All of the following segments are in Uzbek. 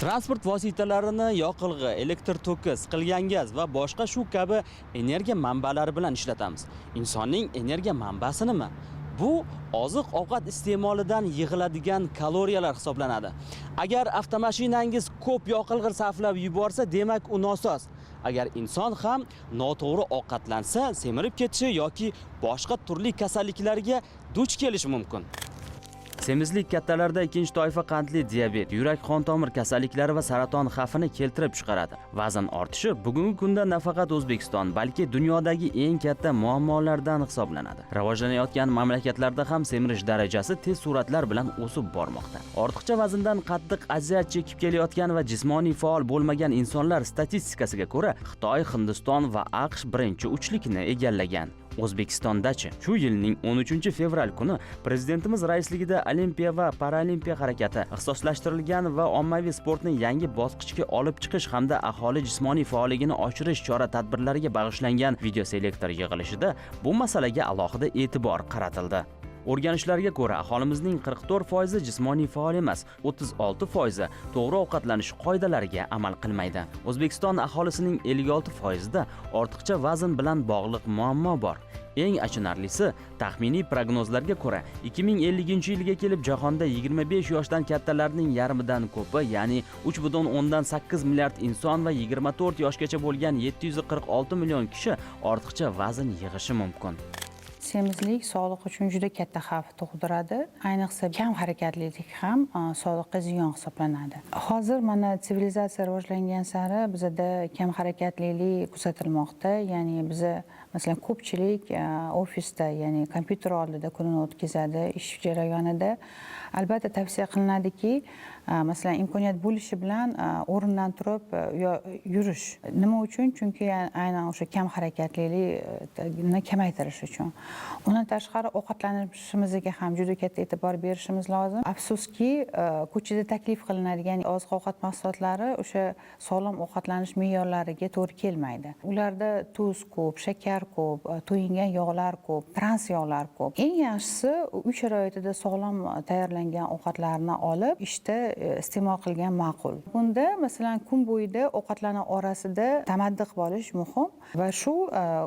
Transport vositalarini yoqilg'i, elektr toki, siqilgan gaz va boshqa shu kabi energiya manbalari bilan ishlatamiz. Insonning energiya manbasi nima? Bu oziq-ovqat iste'molidan yig'iladigan kaloriyalar hisoblanadi. Agar avtomashinangiz ko'p yoqilg'i sarflab yuborsa, demak u nosoz. Agar inson ham noto'g'ri ovqatlansa, semirib ketishi yoki boshqa turli kasalliklarga duch kelishi mumkin. Semizlik kattalarda ikkinchi toifa qandli diabet, yurak-qon tomir kasalliklari va saraton xavfini keltirib chiqaradi. Vazn ortishi bugungi kunda nafaqat O'zbekiston, balki dunyodagi eng katta muammolardan hisoblanadi. Rivojlanayotgan mamlakatlarda ham semirish darajasi tez sur'atlar bilan o'sib bormoqda. Ortiqcha vazndan qattiq aziyat chekib kelayotgan va jismoniy faol bo'lmagan insonlar statistikasiga ko'ra, Xitoy, Hindiston va AQSh birinchi uchlikni egallagan. O'zbekistondachi shu yilning 13 fevral kuni prezidentimiz raisligida Olimpiya va Paralimpiya harakati ixtisoslashtirilgan va ommaviy sportni yangi bosqichga olib chiqish hamda aholi jismoniy faolligini oshirish chora-tadbirlariga bag'ishlangan videoselektor yig'ilishida bu masalaga alohida e'tibor qaratildi. O'rganishlarga ko'ra, aholimizning 44% jismoniy faol emas, 36% to'g'ri ovqatlanish qoidalariga amal qilmaydi. O'zbekiston aholisining 56% da ortiqcha vazn bilan bog'liq muammo bor. Eng achinarlisi, taxminiy prognozlarga ko'ra, 2050-yilga kelib jahonda 25 yoshdan kattalarning yarmidan ko'pi, ya'ni 3,8 milliard inson va 24 yoshgacha bo'lgan 746 million kishi ortiqcha vazn yig'ishi mumkin. Semizlik sog'liq uchun juda katta xavf tug'diradi. Ayniqsa kam harakatlilik ham sog'liqqa ziyon hisoblanadi. Hozir mana sivilizatsiya rivojlangan sari bizda kam harakatlilik kuzatilmoqda. Ya'ni biz masalan ko'pchilik ofisda, ya'ni kompyuter oldida kunini o'tkazadi, ish jarayonida. Albatta tavsiya qilinadiki, masalan imkoniyat bo'lishi bilan o'rindan turib yurish. Nima uchun? Chunki aynan o'sha kam harakatlilikni kamaytirish uchun. Undan tashqari ovqatlanishimizga ham juda katta e'tibor berishimiz lozim. Afsuski, ko'chada taklif qilinadigan oziq-ovqat mahsulotlari o'sha sog'lom ovqatlanish me'yorlariga to'g'ri kelmaydi. Ularda tuz ko'p, shakar ko'p, to'yingan yog'lar ko'p, trans yog'lar ko'p. Eng yaxshisi uy sharoitida sog'lom tayyorlangan ovqatlarni olib, ishda iste'mol qilgan ma'qul. Bunda masalan kun bo'yida ovqatlarning orasida tamaddiq bo'lish muhim va shu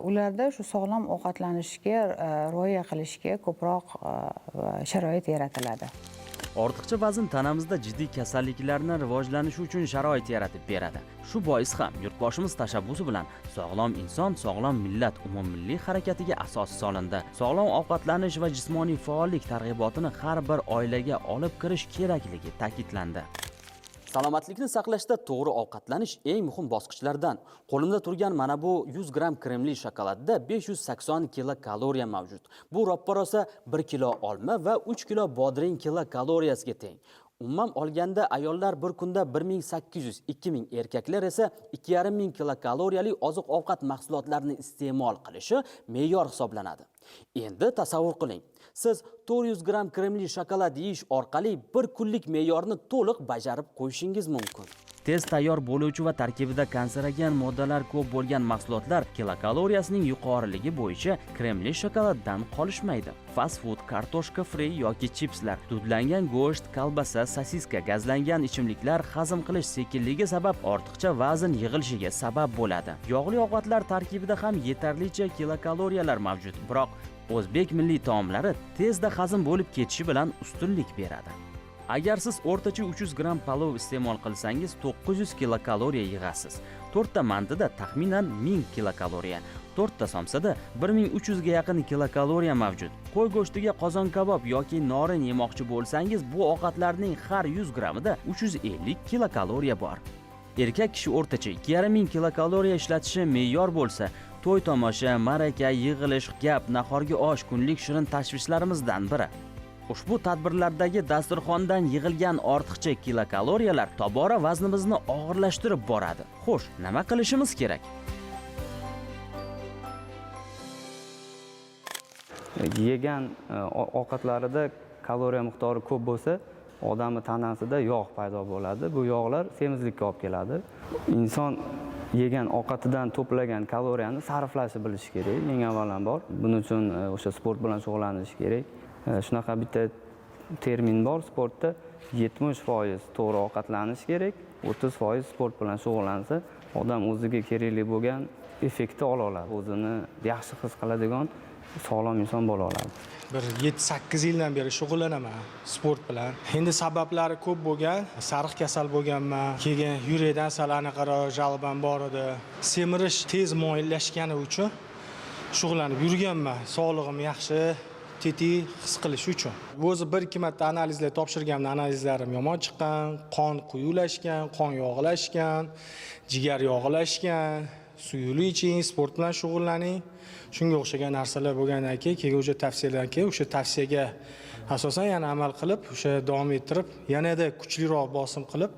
ularda shu sog'lom ovqatlanishga rioya qilishga ko'proq sharoit yaratiladi. Ortiqcha vazn tanamizda jiddiy kasalliklarning rivojlanishi uchun sharoit yaratib beradi. Shu bois ham yurtboshimiz tashabbusi bilan sog'lom inson, sog'lom millat umummilliy harakatiga asos solindi. Sog'lom ovqatlanish va jismoniy faollik targ'ibotini har bir oilaga olib kirish kerakligi ta'kidlandi. Salomatlikni saqlashda to'g'ri ovqatlanish eng muhim bosqichlardan. Qo'limda turgan mana bu 100 gram kremli shokoladda 580 kilokaloriya mavjud. Bu roppa-rosa 1 kilo olma va 3 kilo bodring kilokaloriyasiga teng. Umuman olganda ayollar bir kunda 1800-2000, erkaklar esa 2500 kilokaloriyali oziq-ovqat mahsulotlarini iste'mol qilishi me'yor hisoblanadi. Endi tasavvur qiling. Siz 400 gram kremli shokolad yeyish orqali bir kunlik me'yorni to'liq bajarib qo'yishingiz mumkin. Tez tayyor bo'luvchi va tarkibida kanserogen moddalar ko'p bo'lgan mahsulotlar kilokaloriyasining yuqoriligi bo'yicha kremli shokoladdan qolishmaydi. Fast food, kartoshka frey yoki chipslar, dudlangan go'sht, kolbasa, sosiska, gazlangan ichimliklar hazm qilish sekinligi sabab ortiqcha vazn yig'ilishiga sabab bo'ladi. Yog'li ovqatlar tarkibida ham yetarlicha kilokaloriyalar mavjud, biroq o'zbek milliy taomlari tezda hazm bo'lib ketishi bilan ustunlik beradi. Agar siz o'rtacha 300 gram palov iste'mol qilsangiz 900 kilokaloriya yig'asiz. 4 ta mantida taxminan 1000 kilokaloriya, 4 ta somsada 1300 ga yaqin kilokaloriya mavjud. Qo'y go'shtiga qozon kabob yoki norin yemoqchi bo'lsangiz, bu ovqatlarning har 100 gramida 350 kilokaloriya bor. Erkak kishi o'rtacha 2500 kilokaloriya ishlatishi me'yor bo'lsa, to'y tomosha, ma'raka, yig'ilish, gap, nahorgi osh kunlik shirin tashvishlarimizdan biri. Ushbu tadbirlardagi dasturxondan yig'ilgan ortiqcha kilokaloriyalar tobora vaznimizni og'irlashtirib boradi. Xo'sh, nima qilishimiz kerak? Yegan ovqatlarida kaloriya miqdori ko'p bo'lsa, odamning tanasida yog' paydo bo'ladi. Bu yog'lar semizlikka olib keladi. Inson yegan ovqatidan to'plagan kaloriyani sarflashni bilishi kerak. Eng avvalambor, buning uchun o'sha sport bilan shug'ullanish kerak. Shunaqa bitta termin bor sportda, 70% to'g'ri ovqatlanish kerak, 30% sport bilan shug'ullansa, odam o'ziga kerakli bo'lgan effektni ola oladi. O'zini yaxshi his qiladigan sog'lom inson bo'la oladi. Bir 7-8 yildan beri shug'ullanaman sport bilan. Endi sabablari ko'p bo'lgan. Sariq kasal bo'lganman. Keyin yurakdan sal anaqaroq jalbam bor edi. Semirish tez moyillashgani uchun shug'ullanib yurganman. Sog'lig'im yaxshi, tetik his qilish uchun. O'zi 1-2 marta analizlar topshirganman, analizlarim yomon chiqqan, qon quyulashgan, qon yog'ilashgan, jigar yog'ilashgan. Suyuli iching, sport bilan shug'ullaning. Shunga o'xshagan narsalar bo'lgandan keyin o'sha tavsiyadan keyin o'sha tavsiyaga asosan yana amal qilib, o'sha davom ettirib, yanada kuchliroq bosim qilib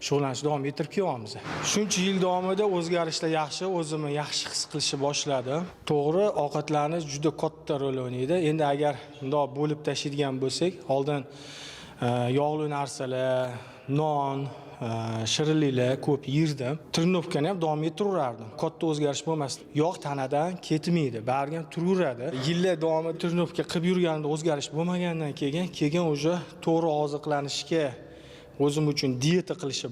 shug'ullanishni davom ettirib kelyapmiz. Shuncha yil davomida o'zgarishlar yaxshi, o'zimni yaxshi his qilishni boshladim. To'g'ri, ovqatlanish juda katta rol o'ynaydi. Endi agar bundoq bo'lib tashlaydigan bo'lsak, oldin yog'li narsalar, non, shirinliklar ko'p yerdim. Trenovkani ham davom ettiraverardim. Katta o'zgarish bo'lmasdi. Yog' tanadan ketmaydi, baribir ham turaveradi. Yillar davomida trenovka qilib yurganimda o'zgarish bo'lmagandan keyin o'sha to'g'ri oziqlanishga o'zim uchun dieta qilishni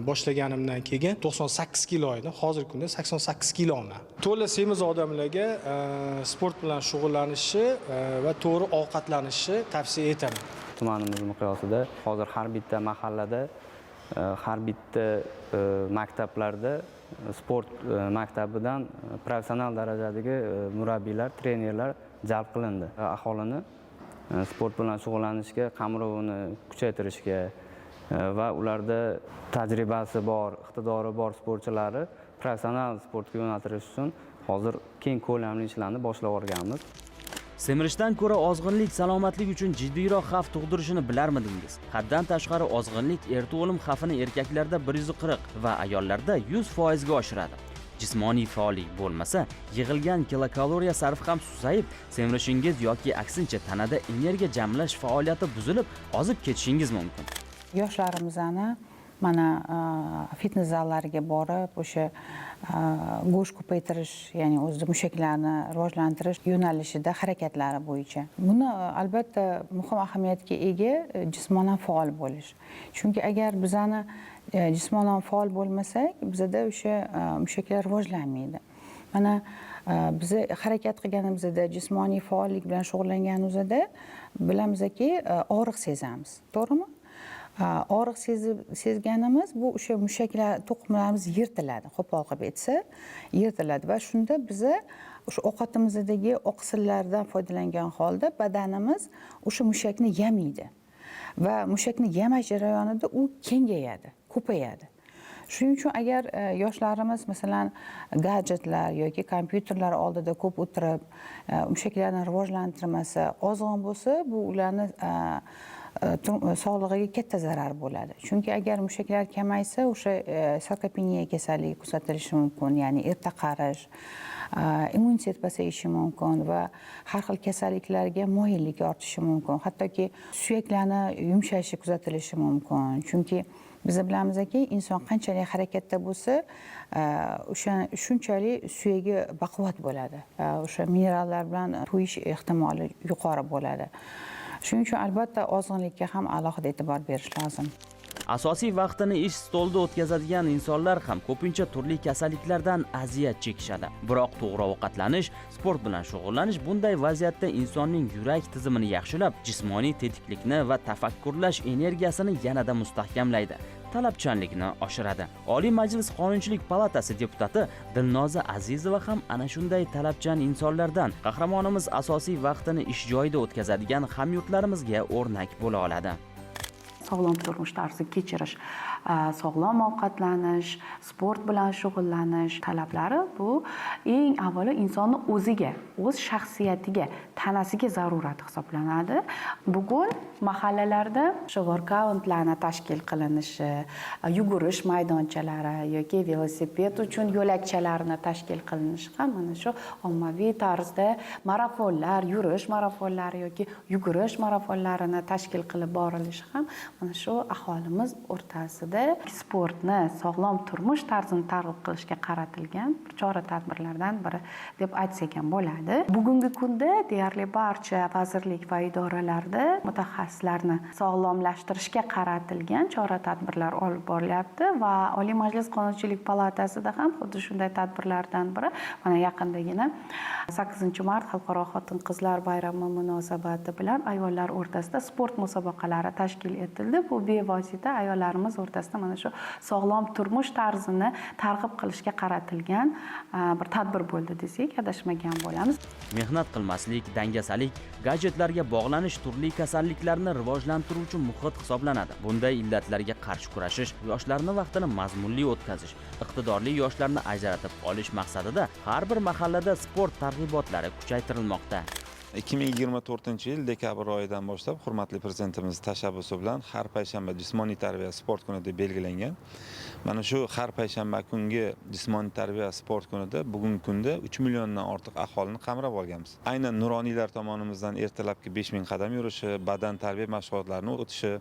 boshlaganimdan keyin 98 kilo edim. Hozirgi kunda 88 kiloman. To'la semiz odamlarga sport bilan shug'ullanishi va to'g'ri ovqatlanishni tavsiya etaman. Tumanimiz miqyosida hozir har bitta mahallada, har bitta maktablarda sport maktabidan professional darajadagi murabbiylar, trenerlar jalb qilindi. Aholini sport bilan shug'ullanishga, qamrovini kuchaytirishga va ularda tajribasi bor, iqtidori bor sportchilarni professional sportga yo'naltirish uchun hozir keng ko'lamli ishlarni boshlab yuborganmiz. Semirishdan ko'ra ozg'inlik salomatlik uchun jiddiyroq xavf tug'dirishini bilarmidingiz? Haddan tashqari ozg'inlik erta o'lim xavfini erkaklarda 140 va ayollarda 100% ga oshiradi. Jismoniy faollik bo'lmasa, yig'ilgan kilokaloriya sarfi ham susayib, semirishingiz yoki aksincha tanada energiya jamlash faoliyati buzilib, ozib ketishingiz mumkin. Yoshlarimizni mana fitnes zallariga borib, o'sha go'sht ko'paytirish, ya'ni o'zida mushaklarni rivojlantirish yo'nalishida harakatlari bo'yicha. Buni albatta muhim ahamiyatga ega jismonan faol bo'lish. Chunki agar bizani jismonan faol bo'lmasak, bizda o'sha mushaklar rivojlanmaydi. Mana biz harakat qilganimizda, jismoniy faollik bilan shug'ullanganimizda bilamizki, og'riq sezamiz. To'g'rimi? Og'riq sezganimiz bu o'sha mushaklar to'qimalarimiz yirtiladi, qo'pol qilib aytsa, yirtiladi va shunda biz o'sha ovqatimizdagi oqsillardan foydalangan holda badanimiz o'sha mushakni yamaydi va mushakni yamash jarayonida u kengayadi, ko'payadi. Shuning uchun agar yoshlarimiz masalan gadjetlar yoki kompyuterlar oldida ko'p o'tirib, mushaklarni rivojlantirmasa, ozg'in bo'lsa, bu ularni sog'lig'iga katta zarar bo'ladi. Chunki agar mushaklar kamaysa, o'sha sarkopeniya kasalligi kuzatilishi mumkin, ya'ni erta qarish, immunitet pasayishi mumkin va har xil kasalliklarga moyillik ortishi mumkin. Hattoki suyaklarni yumshashi kuzatilishi mumkin. Chunki biz bilamizki, inson qanchalik harakatda bo'lsa, shunchalik suyagi baquvvat bo'ladi. O'sha minerallar bilan to'yish ehtimoli yuqori bo'ladi. Shuning uchun albatta ozg'inlikka ham alohida e'tibor berish lozim. Asosiy vaqtini ish stolida o'tkazadigan insonlar ham ko'pincha turli kasalliklardan aziyat chekishadi. Biroq to'g'ri ovqatlanish, sport bilan shug'ullanish bunday vaziyatda insonning yurak tizimini yaxshilab, jismoniy tetiklikni va tafakkurlash energiyasini yanada mustahkamlaydi. Talabchanlikni oshiradi. Oliy Majlis Qonunchilik palatasi deputati Dilnoza Azizova ham ana shunday talabchan insonlardan. Qahramonimiz asosiy vaqtini ish joyida o'tkazadigan hamyurtlarimizga o'rnak bo'la oladi. Sog'lom turmush tarzi kechirish, sog'lom ovqatlanish, sport bilan shug'ullanish talablari bu eng avvalo insonni o'ziga, o'z shaxsiyatiga, tanasiga zarurat hisoblanadi. Bugun mahallalarda shu workoutlarni tashkil qilinishi, yugurish maydonchalari yoki velosiped uchun yo'lakchalarni tashkil qilinishi ham mana shu ommaviy tarzda marafonlar, yurish marafonlari yoki yugurish marafonlarini tashkil qilib borilishi ham mana shu aholimiz o'rtasida sportni, sog'lom turmush tarzini targ'ib qilishga qaratilgan chora-tadbirlardan biri deb aytsak ham bo'ladi. Bugungi kunda deyarli deyarli barcha vazirlik va idoralarda mutaxassislarni sog'lomlashtirishga qaratilgan chora-tadbirlar olib borilyapti va Oliy Majlis Qonunchilik palatasida ham xuddi shunday tadbirlardan biri mana yaqindagina 8-mart Xalqaro xotin-qizlar bayrami munosabati bilan ayollar o'rtasida sport musobaqalari tashkil etildi. Bu bevosita ayollarimiz o'rtasida mana shu sog'lom turmush tarzini targ'ib qilishga qaratilgan bir tadbir bo'ldi desak, adashmagan bo'lamiz. Mehnat qilmaslik, dangasalik, gadjetlarga bog'lanish turli kasalliklarni rivojlantiruvchi muhit hisoblanadi. Bunday illatlarga qarshi kurashish, yoshlarni vaqtini mazmunli o'tkazish, iqtidorli yoshlarni ajratib olish maqsadida har bir mahallada sport targ'ibotlari kuchaytirilmoqda. 2024-yil dekabr oyidan boshlab hurmatli prezidentimiz tashabbusi bilan har payshanba jismoniy tarbiya sport kuni deb belgilangan. Mana shu har payshanba kungi jismoniy tarbiya sport kunida bugungi kunda 3 milliondan ortiq aholini qamrab olganmiz. Aynan nuroniylar tomonimizdan ertalabki 5000 qadam yurishi, badan tarbiya mashg'ulotlarini o'tishi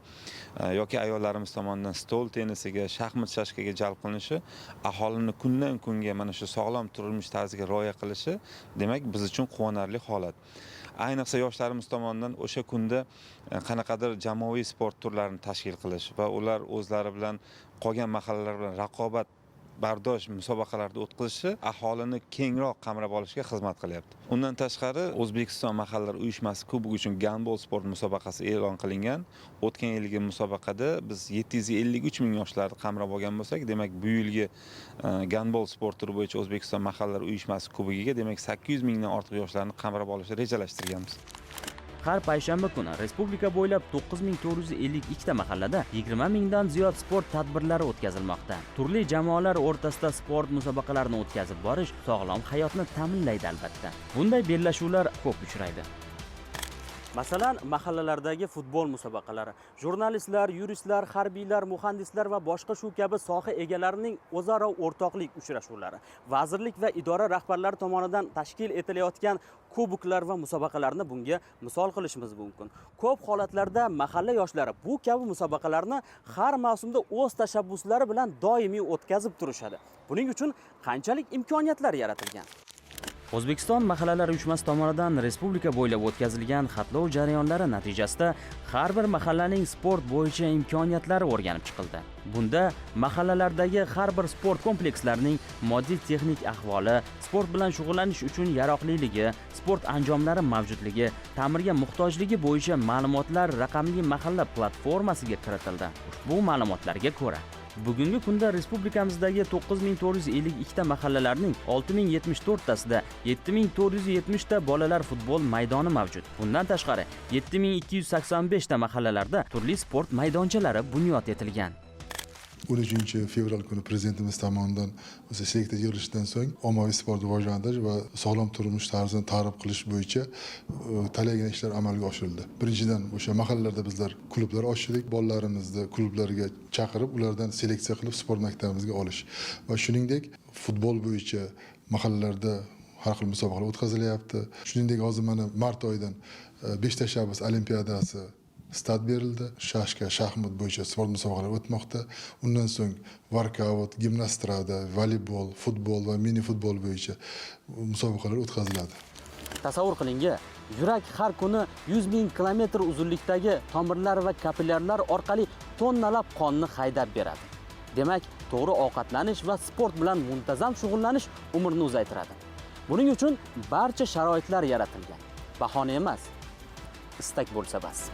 yoki ayollarimiz tomonidan stol tennisiga, shaxmat shashkaga jalb qilinishi aholini kundan kunga mana shu sog'lom turmush tarziga rioya qilishi, demak biz uchun quvonarli holat. Ayniqsa yoshlarimiz tomonidan o'sha kunda qanaqadir jamoaviy sport turlarini tashkil qilish va ular o'zlari bilan qolgan mahallalar bilan raqobat bardosh musobaqalarda o'tkazishi aholini kengroq qamrab olishga xizmat qilyapti. Undan tashqari O'zbekiston mahallalar uyushmasi kubok uchun gandbol sport musobaqasi e'lon qilingan. O'tgan yilgi musobaqada biz 753 ming yoshlarni qamrab olgan bo'lsak, demak bu yilgi gandbol sport turi bo'yicha O'zbekiston mahallalar uyushmasi kubogiga demak 800 mingdan ortiq yoshlarni qamrab olishni rejalashtirganmiz. Har payshanba kuni respublika bo'ylab 9452 ta mahallada 20 mingdan ziyod sport tadbirlari o'tkazilmoqda. Turli jamoalar o'rtasida sport musobaqalarini o'tkazib borish sog'lom hayotni ta'minlaydi albatta. Bunday bellashuvlar ko'p uchraydi. Masalan, mahallalardagi futbol musobaqalari, jurnalistlar, yuristlar, harbiylar, muhandislar va boshqa shu kabi soha egalarining o'zaro o'rtoqlik uchrashuvlari, vazirlik va idora rahbarlari tomonidan tashkil etilayotgan kuboklar va musobaqalarni bunga misol qilishimiz mumkin. Ko'p holatlarda mahalla yoshlari bu kabi musobaqalarni har mavsumda o'z tashabbuslari bilan doimiy o'tkazib turishadi. Buning uchun qanchalik imkoniyatlar yaratilgan. O'zbekiston mahallalar uyushmasi tomonidan respublika bo'ylab o'tkazilgan xatlov jarayonlari natijasida har bir mahallaning sport bo'yicha imkoniyatlari o'rganib chiqildi. Bunda mahallalardagi har bir sport komplekslarining moddiy texnik ahvoli, sport bilan shug'ullanish uchun yaroqliligi, sport anjomlari mavjudligi, ta'mirga muhtojligi bo'yicha ma'lumotlar raqamli mahalla platformasiga kiritildi. Bu ma'lumotlarga ko'ra bugungi kunda respublikamizdagi 9452 ta mahallalarning 6074 tasida 7470 ta bolalar futbol maydoni mavjud. Bundan tashqari 7285 ta mahallalarda turli sport maydonchalari bunyod etilgan. 13-fevral kuni prezidentimiz tomonidan o'sha sektor yig'ilishidan so'ng ommaviy sport rivojlantirish va sog'lom turmush tarzini targ'ib qilish bo'yicha talaygina ishlar amalga oshirildi. Birinchidan o'sha mahallalarda bizlar klublar ochdik, bolalarimizni klublarga chaqirib, ulardan seleksiya qilib sport maktabimizga olish va shuningdek futbol bo'yicha mahallalarda har xil musobaqalar o'tkazilyapti. Shuningdek hozir mana mart oyidan 5 tashabbus olimpiadasi start berildi. Shashka, shaxmat bo'yicha sport musobaqalari o'tmoqda. Undan so'ng workout, gimnastrada, voleybol, futbol va mini futbol bo'yicha musobaqalar o'tkaziladi. Tasavvur qiling, yurak har kuni 100 ming kilometr uzunlikdagi tomirlar va kapillyarlar orqali tonnalab qonni haydab beradi. Demak, to'g'ri ovqatlanish va sport bilan muntazam shug'ullanish umrni uzaytiradi. Buning uchun barcha sharoitlar yaratilgan. Bahona emas, istak bo'lsa bas.